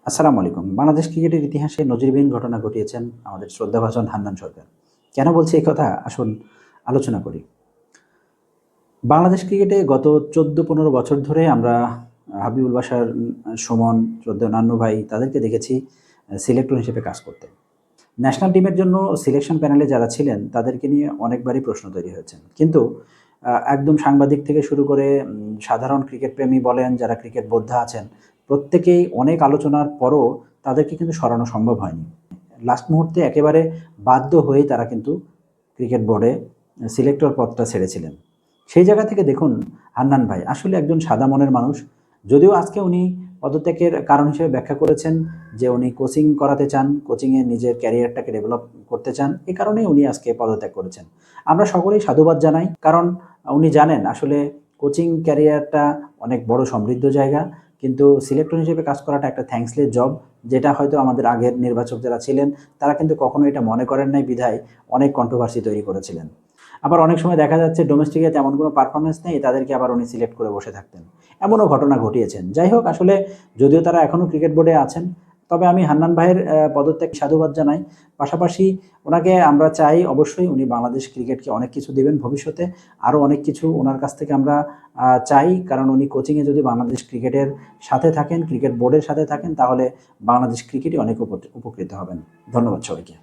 আসসালামু আলাইকুম। বাংলাদেশ ক্রিকেটের ইতিহাসে নজিরবিহীন ঘটনা ঘটিয়েছেন আমাদের শ্রদ্ধাভাজন হান্নান সরকার। কেন বলছি এই কথা? আসুন আলোচনা করি। বাংলাদেশ ক্রিকেটে গত ১৪-১৫ বছর ধরে আমরা হাবিবুল বাশার, সুমন, শ্রদ্ধেয় নান্নু ভাই তাদেরকে দেখেছি সিলেক্টর হিসেবে কাজ করতে। ন্যাশনাল টিমের জন্য সিলেকশন প্যানেলে যারা ছিলেন তাদেরকে নিয়ে অনেকবারই প্রশ্ন তৈরি হয়েছে। কিন্তু একদম সাংবাদিক থেকে শুরু করে সাধারণ ক্রিকেট প্রেমী বলেন, যারা ক্রিকেট বোদ্ধা আছেন, প্রত্যেকেই অনেক আলোচনার পরও তাদেরকে কিন্তু সরানো সম্ভব হয়নি। লাস্ট মুহূর্তে একেবারে বাধ্য হয়েই তারা কিন্তু ক্রিকেট বোর্ডে সিলেক্টর পদটা ছেড়েছিলেন। সেই জায়গা থেকে দেখুন, হান্নান ভাই আসলে একজন সাদা মনের মানুষ। যদিও আজকে উনি পদত্যাগের কারণ হিসেবে ব্যাখ্যা করেছেন যে উনি কোচিং করাতে চান, কোচিংয়ে নিজের ক্যারিয়ারটাকে ডেভেলপ করতে চান। এই কারণেই উনি আজকে পদত্যাগ করেছেন। আমরা সকলেই সাধুবাদ জানাই, কারণ উনি জানেন আসলে কোচিং ক্যারিয়ারটা অনেক বড় সমৃদ্ধ জায়গা। কিন্তু সিলেক্টর হিসেবে কাজ করাটা একটা থ্যাঙ্কসলেস জব, যেটা হয়তো আমাদের আগের নির্বাচক যারা ছিলেন তারা কিন্তু কখনো এটা মনে করেন নাই বিধায় অনেক কন্ট্রোভার্সি তৈরি করেছিলেন। আবার অনেক সময় দেখা যাচ্ছে ডোমেস্টিকে তেমন কোনো পারফরম্যান্স নেই, তাদেরকে আবার উনি সিলেক্ট করে বসে থাকতেন। এমনও ঘটনা ঘটিয়েছেন। যাই হোক, আসলে যদিও তারা এখনও ক্রিকেট বোর্ডে আছেন, তবে আমি হান্নান ভাইয়ের পদত্যাগ সাধুবাদ জানাই। পাশাপাশি ওনাকে আমরা চাই অবশ্যই উনি বাংলাদেশ ক্রিকেটকে অনেক কিছু দিবেন ভবিষ্যতে। আরও অনেক কিছু ওনার কাছ থেকে আমরা চাই, কারণ উনি কোচিংয়ে যদি বাংলাদেশ ক্রিকেটের সাথে থাকেন, ক্রিকেট বোর্ডের সাথে থাকেন, তাহলে বাংলাদেশ ক্রিকেটই অনেক উপকৃত হবেন। ধন্যবাদ সবাইকে।